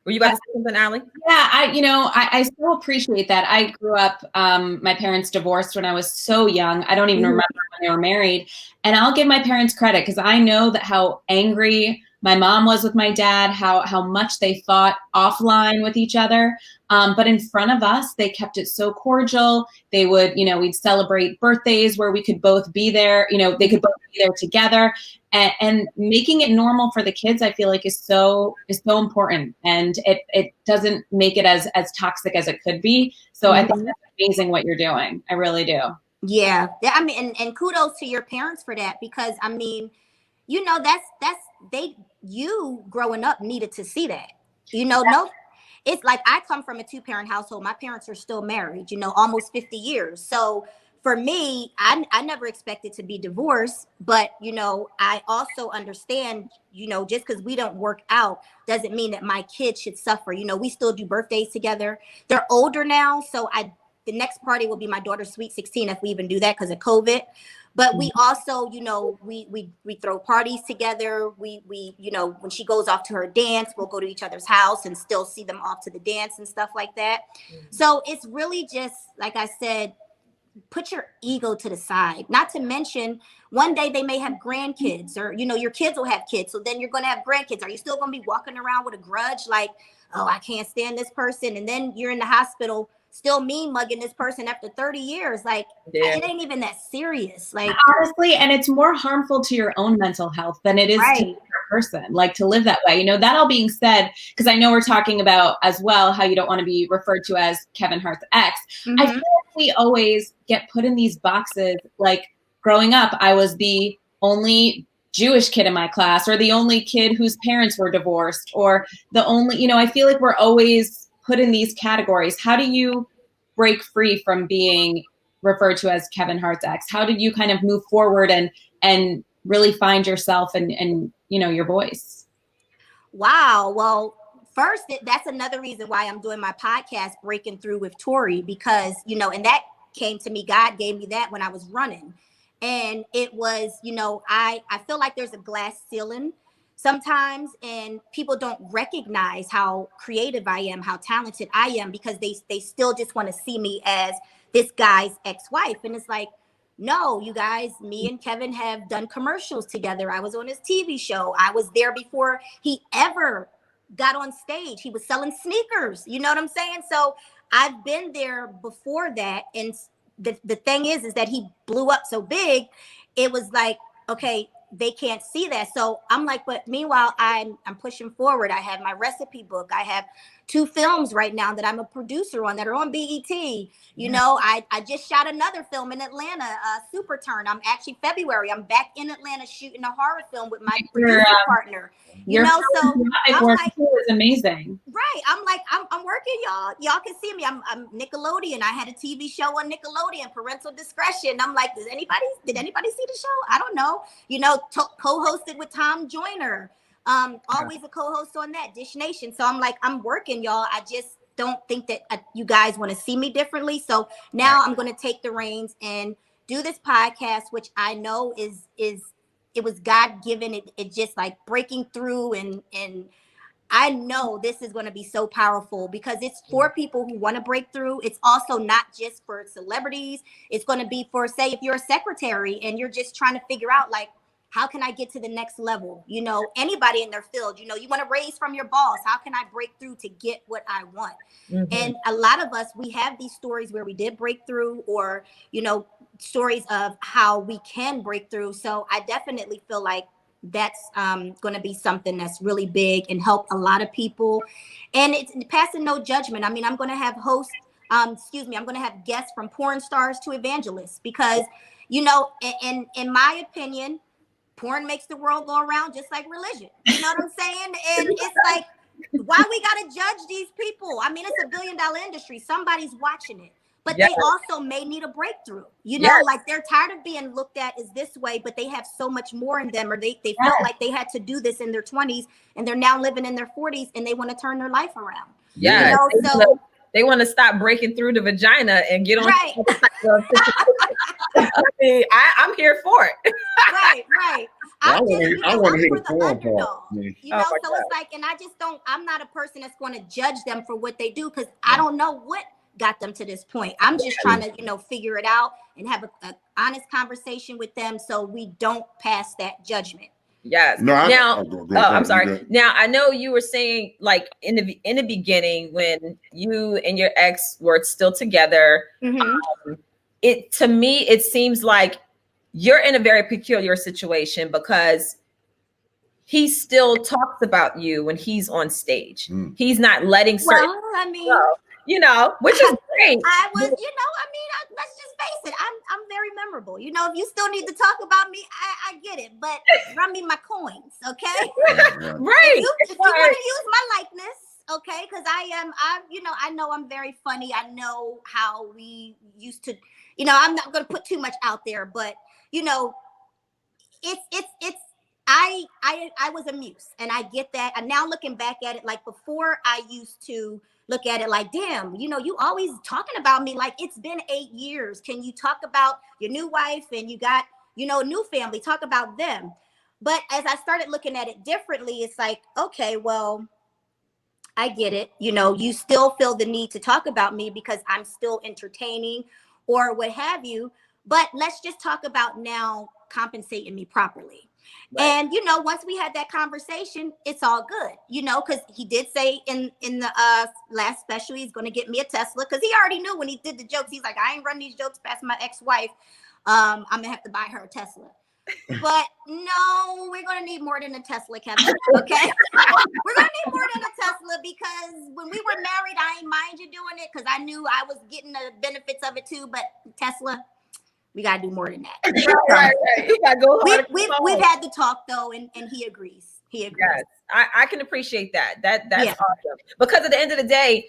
Were you about to say something, Allie? Yeah, I so appreciate that. I grew up, my parents divorced when I was so young. I don't even remember when they were married. And I'll give my parents credit, because I know that how angry my mom was with my dad, how much they fought offline with each other. But in front of us, they kept it so cordial. They would, we'd celebrate birthdays where we could both be there. They could both be there together. And making it normal for the kids, I feel like is so important. And it doesn't make it as toxic as it could be. So I think that's amazing what you're doing. I really do. Yeah. I mean, and kudos to your parents for that, because I mean, you growing up needed to see that, no, it's like, I come from a 2-parent household. My parents are still married, almost 50 years. So for me, I never expected to be divorced, but, I also understand, just because we don't work out doesn't mean that my kids should suffer. We still do birthdays together. They're older now. So the next party will be my daughter's sweet 16, if we even do that, because of COVID. But we also, we throw parties together. We when she goes off to her dance, we'll go to each other's house and still see them off to the dance and stuff like that. So it's really just, like I said, put your ego to the side. Not to mention, one day they may have grandkids, or, your kids will have kids. So then you're going to have grandkids. Are you still going to be walking around with a grudge? Like, oh, I can't stand this person. And then you're in the hospital still mean mugging this person after 30 years. Like, it ain't even that serious. Like, honestly, and it's more harmful to your own mental health than it is to the person, like, to live that way. You know, that all being said, because I know we're talking about as well how you don't want to be referred to as Kevin Hart's ex. I feel like we always get put in these boxes. Like, growing up, I was the only Jewish kid in my class, or the only kid whose parents were divorced, or the only, you know, I feel like we're always put in these categories. How do you break free from being referred to as Kevin Hart's ex? How did you kind of move forward and really find yourself and you know, your voice? Wow. Well, first, that's another reason why I'm doing my podcast, Breaking Through with Tori, because, you know, and that came to me, God gave me that when I was running. And it was, you know, I feel like there's a glass ceiling sometimes, and people don't recognize how creative I am, how talented I am, because they still just want to see me as this guy's ex-wife. And it's like, no, you guys, me and Kevin have done commercials together. I was on his TV show. I was there before he ever got on stage. He was selling sneakers. You know what I'm saying? So I've been there before that. And the thing is that he blew up so big, it was like, okay, they can't see that. So I'm like, but meanwhile, I'm pushing forward. I have my recipe book. I have 2 films right now that I'm a producer on that are on BET. You know, I just shot another film in Atlanta, Super Turn. I'm actually February. I'm back in Atlanta shooting a horror film with my producer partner. You know, so I'm like, it's amazing. Right. I'm like, I'm working, y'all. Y'all can see me. I'm Nickelodeon. I had a TV show on Nickelodeon, Parental Discretion. I'm like, did anybody see the show? I don't know. You know, co-hosted with Tom Joyner. Always a co-host on that, Dish Nation. So I'm like, I'm working, y'all. I just don't think that you guys want to see me differently. So now I'm going to take the reins and do this podcast, which I know is it was God given. It just like breaking through, and I know this is going to be so powerful because it's for people who want to break through. It's also not just for celebrities. It's going to be for, say, if you're a secretary and you're just trying to figure out, like, how can I get to the next level? You know, anybody in their field, you know, you want to raise from your boss. How can I break through to get what I want? And a lot of us, we have these stories where we did break through, or, you know, stories of how we can break through. So I definitely feel like that's going to be something that's really big and help a lot of people. And it's passing no judgment. I mean, I'm going to have I'm going to have guests from porn stars to evangelists, because, you know, in my opinion, porn makes the world go around just like religion. You know what I'm saying? And it's like, why we got to judge these people? I mean, it's $1 billion industry. Somebody's watching it. But they also may need a breakthrough. You know, like they're tired of being looked at as this way, but they have so much more in them, or they felt like they had to do this in their 20s and they're now living in their 40s and they want to turn their life around. Yeah. You know, so they want to stop breaking through the vagina and get on. Right. I mean, I'm here for it. Right. I want to hear the porn part. You know, so it's like, and I'm not a person that's going to judge them for what they do, because I don't know what got them to this point. I'm just trying to, you know, figure it out and have an honest conversation with them so we don't pass that judgment. Yes. No, I'm sorry. Now, I know you were saying, like, in the beginning, when you and your ex were still together, to me, it seems like you're in a very peculiar situation, because he still talks about you when he's on stage. He's not letting certain. Well, I mean, you know, which is great. let's just face it. I'm very memorable. You know, if you still need to talk about me, I get it. But run me my coins, okay? Right. If you want to use my likeness, okay? Because I know I'm very funny. I know how we used to, you know, I'm not going to put too much out there, but, you know, I was a muse, and I get that. And now looking back at it, like, before, I used to look at it like, damn, you know, you always talking about me. Like, it's been 8 years. Can you talk about your new wife and you got, you know, new family? Talk about them. But as I started looking at it differently, it's like, okay, well, I get it. You know, you still feel the need to talk about me because I'm still entertaining or what have you. But let's just talk about now compensating me properly. Right. And, you know, once we had that conversation, it's all good, you know, because he did say in the last special, he's going to get me a Tesla, because he already knew when he did the jokes. He's like, I ain't running these jokes past my ex-wife. I'm going to have to buy her a Tesla. But no, we're going to need more than a Tesla, Kevin. Okay. We're going to need more than a Tesla, because when we were married, I ain't mind you doing it, because I knew I was getting the benefits of it too. But Tesla, we got to do more than that. Right. You got to go hard. We've had the talk though, and he agrees. He agrees. Yes, I can appreciate that. That's awesome. Because at the end of the day,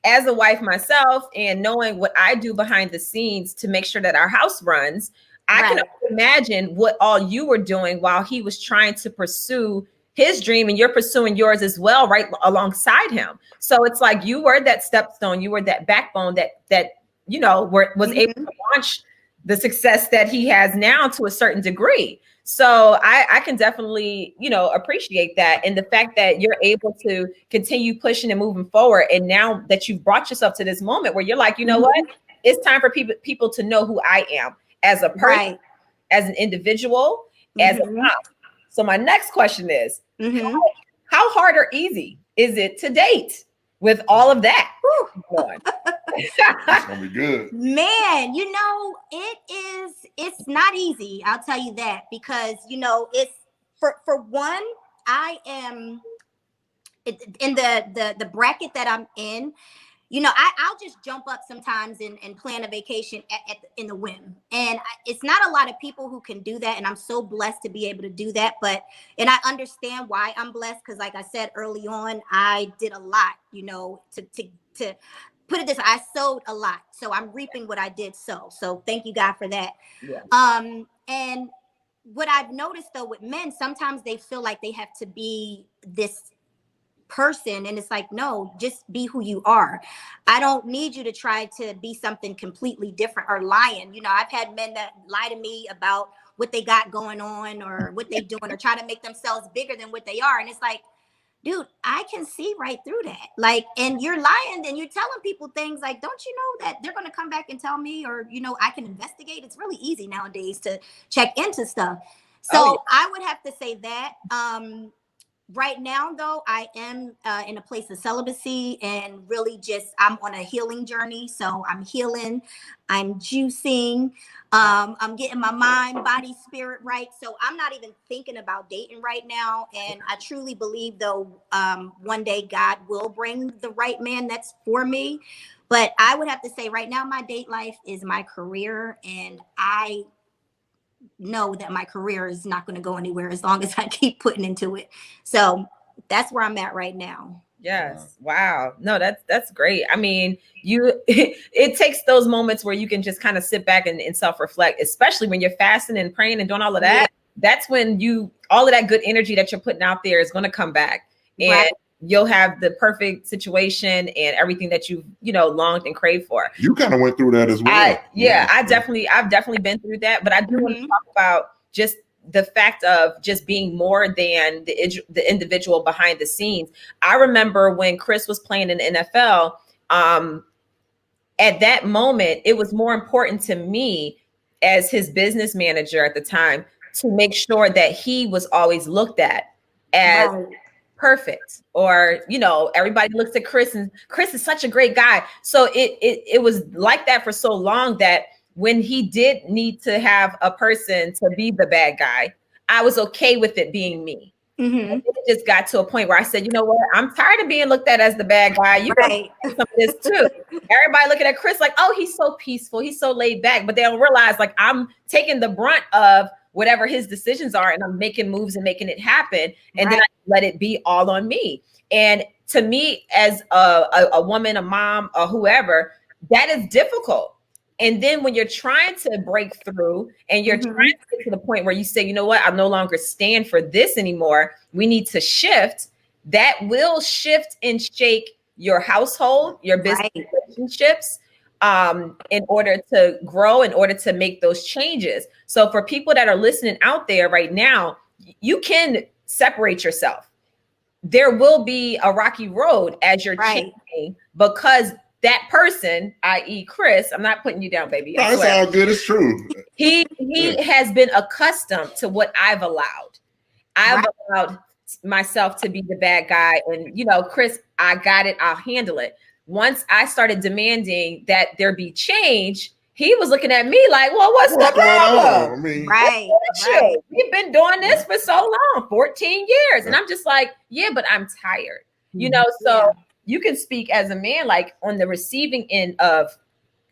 as a wife myself, and knowing what I do behind the scenes to make sure that our house runs, I can imagine what all you were doing while he was trying to pursue his dream, and you're pursuing yours as well, right alongside him. So it's like you were that stepstone, you were that backbone that you know was able to launch the success that he has now to a certain degree. So I can definitely, you know, appreciate that, and the fact that you're able to continue pushing and moving forward. And now that you've brought yourself to this moment where you're like, you know what, it's time for people to know who I am as a person, as an individual, as a mom. So my next question is, how hard or easy is it to date with all of that going? It's gonna be good. Man, you know, it's not easy. I'll tell you that, because, you know, it's for one, I am in the bracket that I'm in. You know, I'll just jump up sometimes and plan a vacation in the whim. And it's not a lot of people who can do that. And I'm so blessed to be able to do that. And I understand why I'm blessed, because like I said early on, I did a lot, you know, to put it this way, I sowed a lot. So I'm reaping what I did sow. So thank you, God, for that. Yeah. And what I've noticed though with men, sometimes they feel like they have to be this person, and it's like, no, just be who you are. I don't need you to try to be something completely different or lying. You know, I've had men that lie to me about what they got going on or what they doing, or try to make themselves bigger than what they are. And it's like, dude, I can see right through that. Like, and you're lying and you're telling people things like, don't you know that they're going to come back and tell me, or, you know, I can investigate. It's really easy nowadays to check into stuff. So I would have to say that. Right now, though, I am in a place of celibacy, and really just I'm on a healing journey. So I'm healing, I'm juicing, I'm getting my mind, body, spirit right. So I'm not even thinking about dating right now. And I truly believe, though, one day God will bring the right man that's for me. But I would have to say right now, my date life is my career, and I know that my career is not going to go anywhere as long as I keep putting into it. So that's where I'm at right now. Yes. Wow. No, that's great. I mean, it takes those moments where you can just kind of sit back and self-reflect, especially when you're fasting and praying and doing all of that. Yeah. That's when all of that good energy that you're putting out there is going to come back, and you'll have the perfect situation and everything that you've, you know, longed and craved for. You kind of went through that as well. I've definitely been through that, but I do want to talk about just the fact of just being more than the individual behind the scenes. I remember when Chris was playing in the NFL, at that moment, it was more important to me as his business manager at the time to make sure that he was always looked at as perfect, or, you know, everybody looks at Chris and Chris is such a great guy. So it was like that for so long that when he did need to have a person to be the bad guy, I was okay with it being me. It just got to a point where I said, you know what, I'm tired of being looked at as the bad guy. You can do some of this too. Everybody looking at Chris like, oh, he's so peaceful, he's so laid back, but they don't realize like I'm taking the brunt of whatever his decisions are, and I'm making moves and making it happen. And then I let it be all on me. And to me, as a woman, a mom, or whoever, that is difficult. And then when you're trying to break through and you're trying to get to the point where you say, you know what, I no longer stand for this anymore, we need to shift, that will shift and shake your household, your business relationships, in order to grow, in order to make those changes. So for people that are listening out there right now, you can separate yourself. There will be a rocky road as you're changing, because that person, i.e. Chris, I'm not putting you down, baby. No, it's all good. It's true. He has been accustomed to what I've allowed. I've allowed myself to be the bad guy. And, you know, Chris, I got it. I'll handle it. Once I started demanding that there be change, he was looking at me like, well, what's the problem? I mean, Right. We've been doing this for so long, 14 years. And I'm just like, yeah, but I'm tired. You know, so you can speak as a man, like on the receiving end of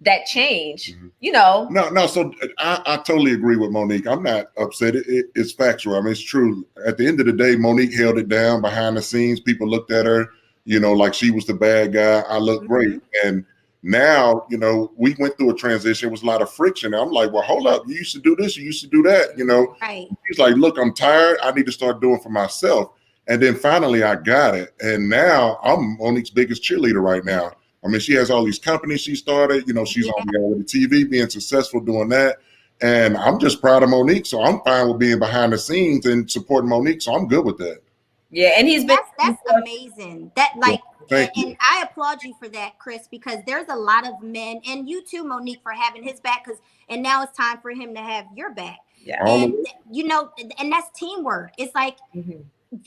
that change, you know. No. So I totally agree with Monique. I'm not upset. It's factual. I mean, it's true. At the end of the day, Monique held it down behind the scenes. People looked at her, you know, like she was the bad guy. I look great. And now, you know, we went through a transition. It was a lot of friction. I'm like, well, hold up. You used to do this. You used to do that, you know. Right. She's like, look, I'm tired. I need to start doing for myself. And then finally I got it. And now I'm Monique's biggest cheerleader right now. I mean, she has all these companies she started. You know, she's on reality TV, being successful doing that. And I'm just proud of Monique. So I'm fine with being behind the scenes and supporting Monique. So I'm good with that. Yeah, and he's been that's amazing. That like, Thank and I applaud you for that, Chris, because there's a lot of men, and you too, Monique, for having his back. And now it's time for him to have your back. Yeah, and you know, and that's teamwork. It's like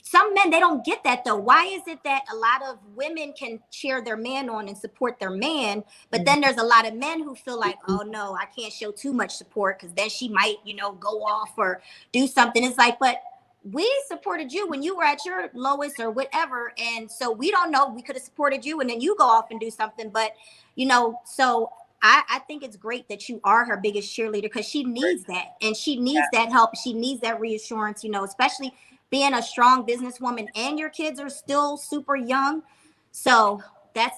some men, they don't get that though. Why is it that a lot of women can cheer their man on and support their man, but then there's a lot of men who feel like, oh no, I can't show too much support because then she might, you know, go off or do something. It's like, but we supported you when you were at your lowest or whatever. And so we don't know, we could have supported you and then you go off and do something. But, you know, so I think it's great that you are her biggest cheerleader because she needs that. And she needs that help. She needs that reassurance, you know, especially being a strong businesswoman and your kids are still super young. So that's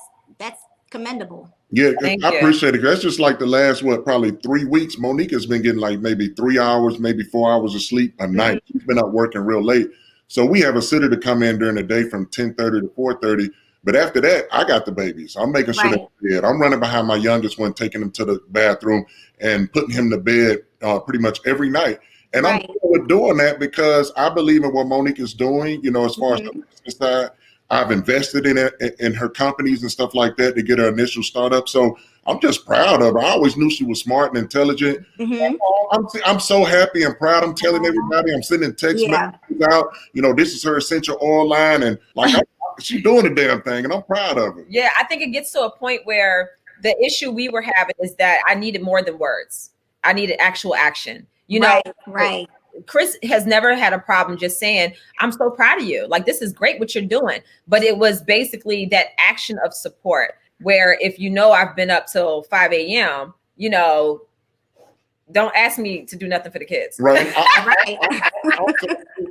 commendable. Yeah, I appreciate it. That's just like the last, probably 3 weeks. Monique has been getting like maybe 3 hours, maybe 4 hours of sleep a night. She's been up working real late. So we have a sitter to come in during the day from 10:30 to 4:30. But after that, I got the babies. I'm making sure they're fed. I'm running behind my youngest one, taking him to the bathroom and putting him to bed pretty much every night. And I'm doing that because I believe in what Monique is doing, you know, as far as the business side. I've invested in it, in her companies and stuff like that to get her initial startup. So I'm just proud of her. I always knew she was smart and intelligent. I'm so happy and proud. I'm telling everybody, I'm sending text messages out. You know, this is her essential oil line. And like, she's doing the damn thing and I'm proud of her. Yeah, I think it gets to a point where the issue we were having is that I needed more than words. I needed actual action. You know, Chris has never had a problem just saying, I'm so proud of you. Like, this is great what you're doing. But it was basically that action of support where if you know I've been up till 5 a.m., you know, don't ask me to do nothing for the kids. Right.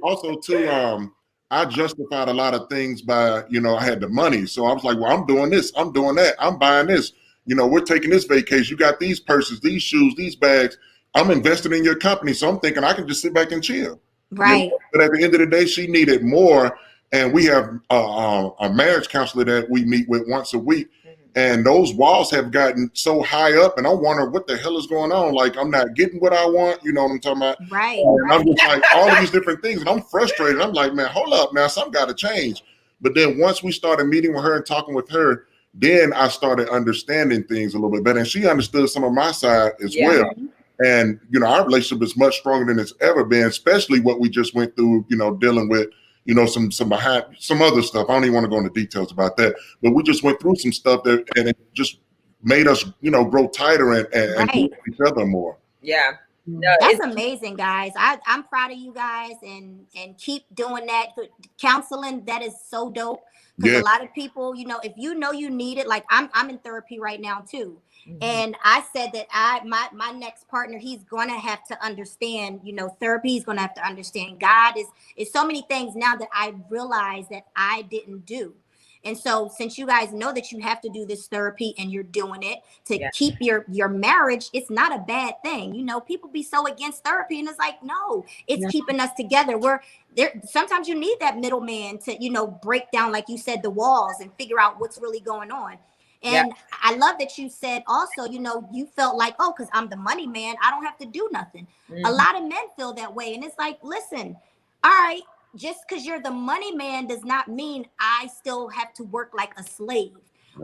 Also, too, I justified a lot of things by, you know, I had the money. So I was like, well, I'm doing this. I'm doing that. I'm buying this. You know, we're taking this vacation. You got these purses, these shoes, these bags. I'm invested in your company, so I'm thinking I can just sit back and chill. Right. You know? But at the end of the day, she needed more. And we have a marriage counselor that we meet with once a week. And those walls have gotten so high up, and I wonder what the hell is going on. Like, I'm not getting what I want. You know what I'm talking about? Right. And I'm just like, all of these different things. And I'm frustrated. I'm like, man, hold up now. Something got to change. But then once we started meeting with her and talking with her, then I started understanding things a little bit better. And she understood some of my side as well. And, you know, our relationship is much stronger than it's ever been, especially what we just went through, you know, dealing with, you know, some other stuff. I don't even want to go into details about that, but we just went through some stuff that, and it just made us, you know, grow tighter and do each other more. Yeah. No, that's amazing, guys. I'm proud of you guys and keep doing that. Counseling, that is so dope. Because a lot of people, you know, if you know you need it, like I'm in therapy right now too. And I said that my next partner, he's going to have to understand, you know, therapy. He's going to have to understand God is so many things now that I realize that I didn't do. And so since you guys know that you have to do this therapy and you're doing it to keep your marriage, it's not a bad thing. You know, people be so against therapy and it's like, no, it's keeping us together. We're there. Sometimes you need that middleman to, you know, break down, like you said, the walls and figure out what's really going on. And I love that you said also, you know, you felt like, oh, because I'm the money man, I don't have to do nothing. A lot of men feel that way. And it's like, listen, all right, just because you're the money man does not mean I still have to work like a slave.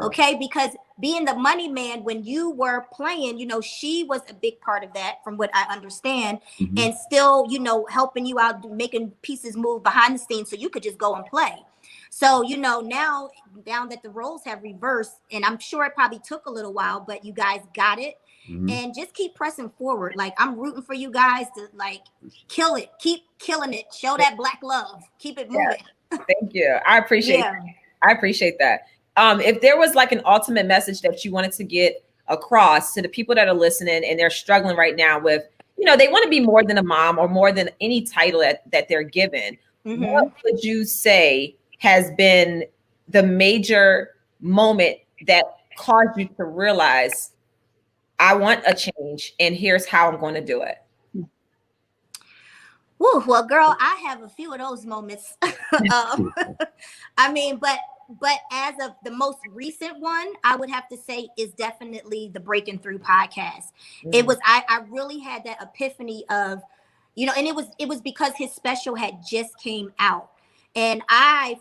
Okay, because being the money man when you were playing, you know, she was a big part of that from what I understand, and still, you know, helping you out, making pieces move behind the scenes so you could just go and play. So, you know, now that the roles have reversed, and I'm sure it probably took a little while, but you guys got it. And just keep pressing forward. Like, I'm rooting for you guys to like kill it, keep killing it, show that Black love, keep it moving. Thank you. I appreciate that. I appreciate that. If there was like an ultimate message that you wanted to get across to the people that are listening and they're struggling right now with, you know, they want to be more than a mom or more than any title that they're given, what would you say has been the major moment that caused you to realize, I want a change and here's how I'm going to do it? Woo, well, girl, I have a few of those moments. I mean, but as of the most recent one, I would have to say is definitely the Breaking Through podcast. It was, I really had that epiphany of, you know, and it was because his special had just came out. And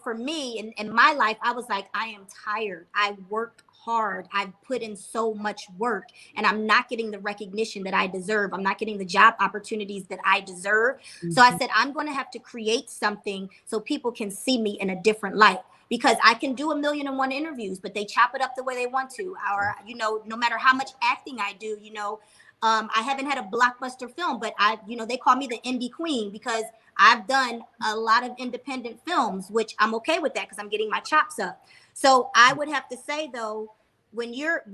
for me, in my life, I was like, I am tired. I worked hard. I've put in so much work and I'm not getting the recognition that I deserve. I'm not getting the job opportunities that I deserve. So I said, I'm going to have to create something so people can see me in a different light, because I can do 1,000,001 interviews, but they chop it up the way they want to. Or, you know, no matter how much acting I do, you know, I haven't had a blockbuster film, but you know, they call me the indie queen because I've done a lot of independent films, which I'm okay with that because I'm getting my chops up. So I would have to say though, when you're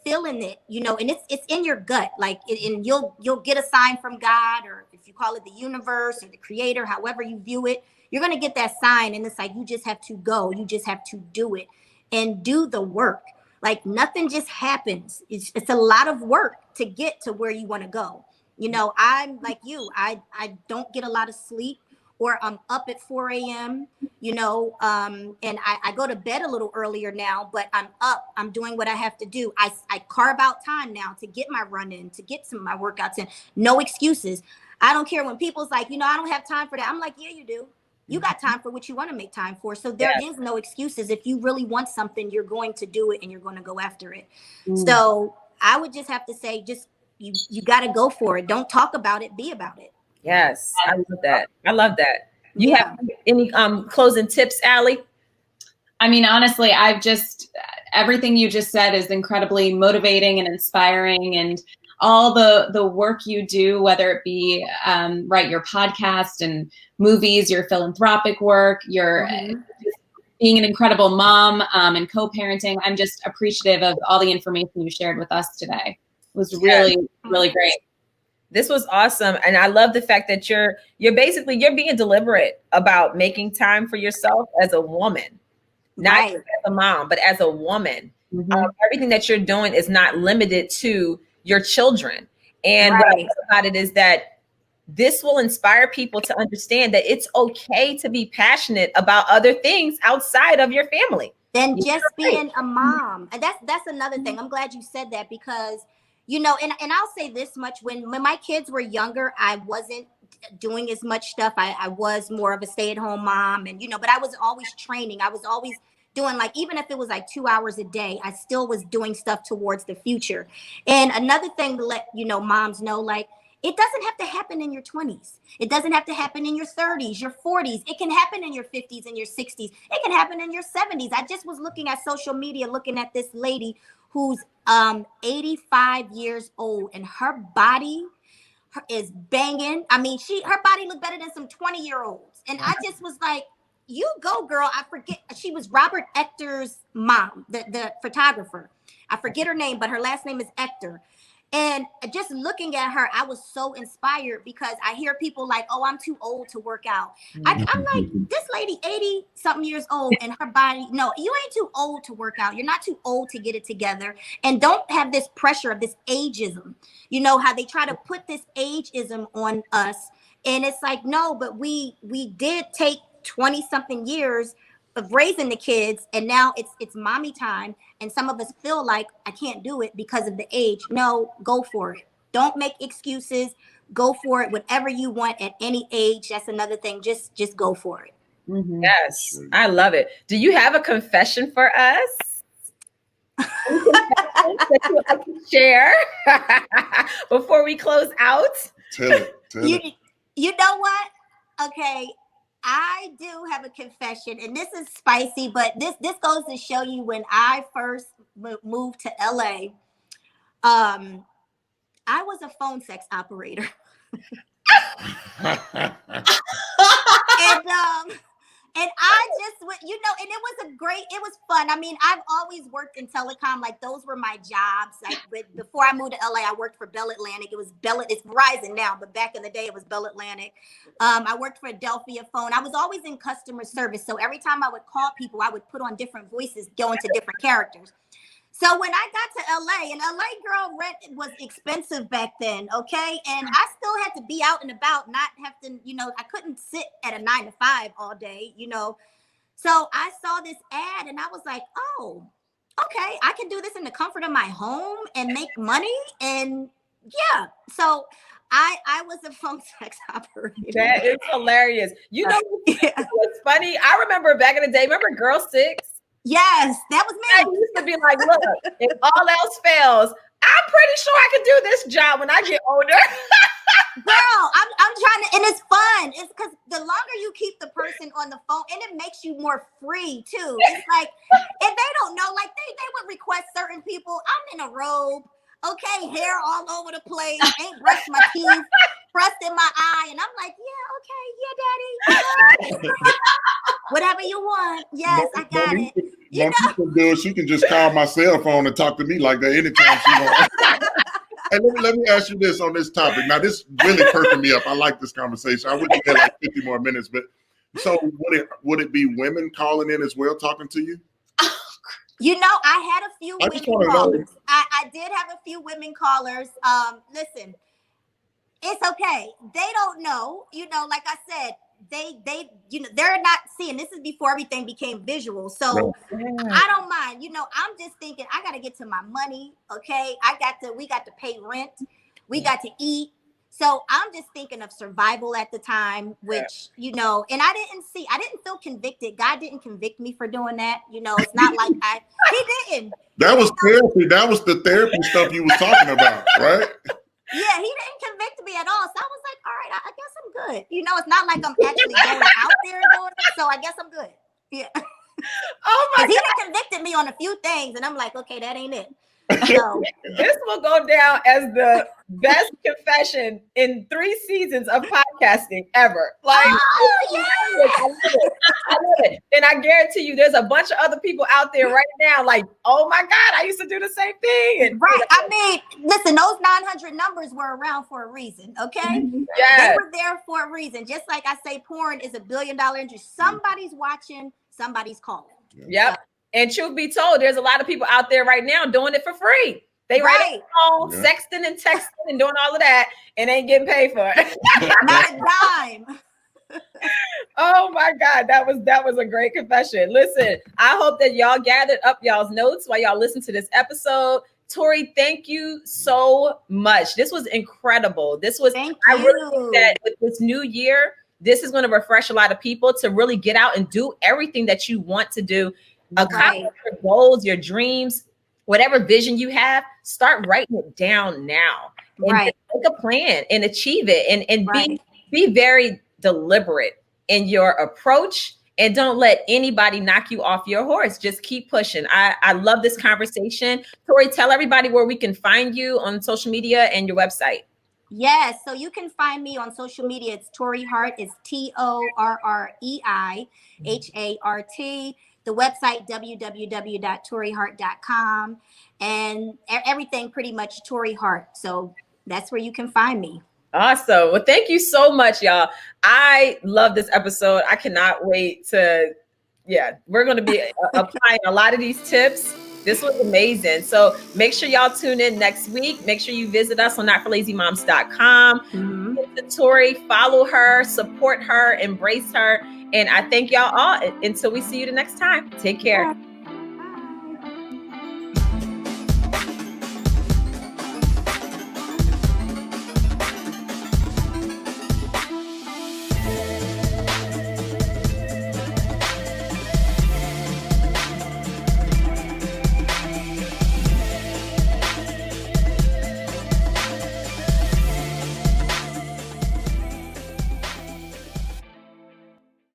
feeling it, you know, and it's in your gut, like, and you'll get a sign from God, or if you call it the universe or the creator, however you view it, you're going to get that sign. And it's like, you just have to go, you just have to do it and do the work. Like, nothing just happens. It's a lot of work to get to where you want to go. You know, I'm like you, I don't get a lot of sleep, or I'm up at 4 a.m., you know, and I go to bed a little earlier now, but I'm up, I'm doing what I have to do. I carve out time now to get my run in, to get some of my workouts in. No excuses. I don't care when people's like, you know, I don't have time for that. I'm like, yeah, you do. You got time for what you want to make time for. So there is no excuses. If you really want something, you're going to do it and you're going to go after it. So I would just have to say, just you got to go for it. Don't talk about it, be about it. Yes, I love that. I love that. You have any closing tips, Allie? I mean, honestly, everything you just said is incredibly motivating and inspiring, and all the work you do, whether it be write your podcast and movies, your philanthropic work, your being an incredible mom and co-parenting. I'm just appreciative of all the information you shared with us today. It was really, really great. This was awesome. And I love the fact that you're being deliberate about making time for yourself as a woman, not just as a mom, but as a woman. Everything that you're doing is not limited to your children. And what I love about it is that this will inspire people to understand that it's okay to be passionate about other things outside of your family than just being a mom. And that's another thing. I'm glad you said that, because, you know, and I'll say this much, when my kids were younger, I wasn't doing as much stuff. I was more of a stay-at-home mom, and, you know, but I was always training. I was always doing, like, even if it was like 2 hours a day, I still was doing stuff towards the future. And another thing to let, you know, moms know, like, it doesn't have to happen in your 20s. It doesn't have to happen in your 30s, your 40s. It can happen in your 50s and your 60s. It can happen in your 70s. I just was looking at social media, looking at this lady who's 85 years old, and her body is banging. I mean, her body looked better than some 20-year-olds. And I just was like, you go, girl. I forget. She was Robert Ector's mom, the photographer. I forget her name, but her last name is Ector. And just looking at her, I was so inspired, because I hear people like, oh, I'm too old to work out. I'm like, this lady, 80-something years old, and her body, no, you ain't too old to work out. You're not too old to get it together. And don't have this pressure of this ageism. You know how they try to put this ageism on us. And it's like, no, but we did take 20-something years of raising the kids, and now it's mommy time, and some of us feel like, I can't do it because of the age. No, go for it. Don't make excuses. Go for it. Whatever you want at any age. That's another thing. Just go for it. Yes, I love it. Do you have a confession for us? that you would like to share before we close out? Tell it. You know what? Okay, I do have a confession, and this is spicy, but this goes to show you when I first moved to LA, I was a phone sex operator. And I just went, and it was fun. I mean, I've always worked in telecom. Like, those were my jobs. Before I moved to LA, I worked for Bell Atlantic. It's Verizon now, but back in the day, it was Bell Atlantic. I worked for Adelphia Phone. I was always in customer service. So every time I would call people, I would put on different voices, go into different characters. So when I got to LA, and LA, girl, rent was expensive back then, okay? And I still had to be out and about, not have to, I couldn't sit at a 9 to 5 all day, So I saw this ad and I was like, oh, okay, I can do this in the comfort of my home and make money. And yeah, so I was a phone sex operator. That is hilarious. What's funny? I remember back in the day, remember Girl 6? Yes, that was me. I used to be like, look, if all else fails, I'm pretty sure I can do this job when I get older. Girl, I'm trying to, and it's fun. It's because the longer you keep the person on the phone, and it makes you more free too. It's like, if they don't know, like they would request certain people. I'm in a robe, okay, hair all over the place, ain't brushed my teeth, thrust in my eye, and I'm like, yeah, okay, yeah, daddy, whatever you want. Yes, I got it. She can just call my cell phone and talk to me like that anytime she wants. And let me ask you this on this topic. Now, this really perking me up. I like this conversation. I wish we had like 50 more minutes, but so would it be women calling in as well, talking to you? I had a few women callers. I did have a few women callers. Listen, it's okay. They don't know, like I said, they're not seeing. This is before everything became visual. So I don't mind. I'm just thinking I got to get to my money. Okay. We got to pay rent. We got to eat. So I'm just thinking of survival at the time, which, and I didn't feel convicted. God didn't convict me for doing that. It's not like he didn't. That was therapy. That was the therapy stuff you was talking about, right? Yeah, he didn't convict me at all. So I was like, all right, I guess I'm good. It's not like I'm actually going out there and doing it. So I guess I'm good. Yeah. Oh my God. He done convicted me on a few things. And I'm like, okay, that ain't it. So this will go down as the best confession in 3 seasons of podcasting ever. Like, I love it. And I guarantee you, there's a bunch of other people out there right now, like, oh my God, I used to do the same thing. And, right. I mean, listen, those 900 numbers were around for a reason. Okay. Yes. They were there for a reason. Just like I say, porn is $1 billion industry. Somebody's watching, somebody's calling. Yep. And truth be told, there's a lot of people out there right now doing it for free. They write all sexting and texting and doing all of that and ain't getting paid for it. Not a dime. Oh my God, that was a great confession. Listen, I hope that y'all gathered up y'all's notes while y'all listen to this episode. Tori, thank you so much. This was incredible. I really think that with this new year, this is going to refresh a lot of people to really get out and do everything that you want to do. Accomplish your goals, your dreams, whatever vision you have, start writing it down now. And make a plan and achieve it and be very deliberate in your approach and don't let anybody knock you off your horse. Just keep pushing. I love this conversation. Tori, tell everybody where we can find you on social media and your website. Yes, so you can find me on social media. It's Torrei Hart. It's TorreiHart. The website, www.torreihart.com, and everything pretty much Torrei Hart. So that's where you can find me. Awesome. Well, thank you so much, y'all. I love this episode. I cannot wait to, we're going to be applying a lot of these tips. This was amazing. So make sure y'all tune in next week. Make sure you visit us on notforlazymoms.com. Tori, follow her, support her, embrace her. And I thank y'all all. Until we see you the next time. Take care.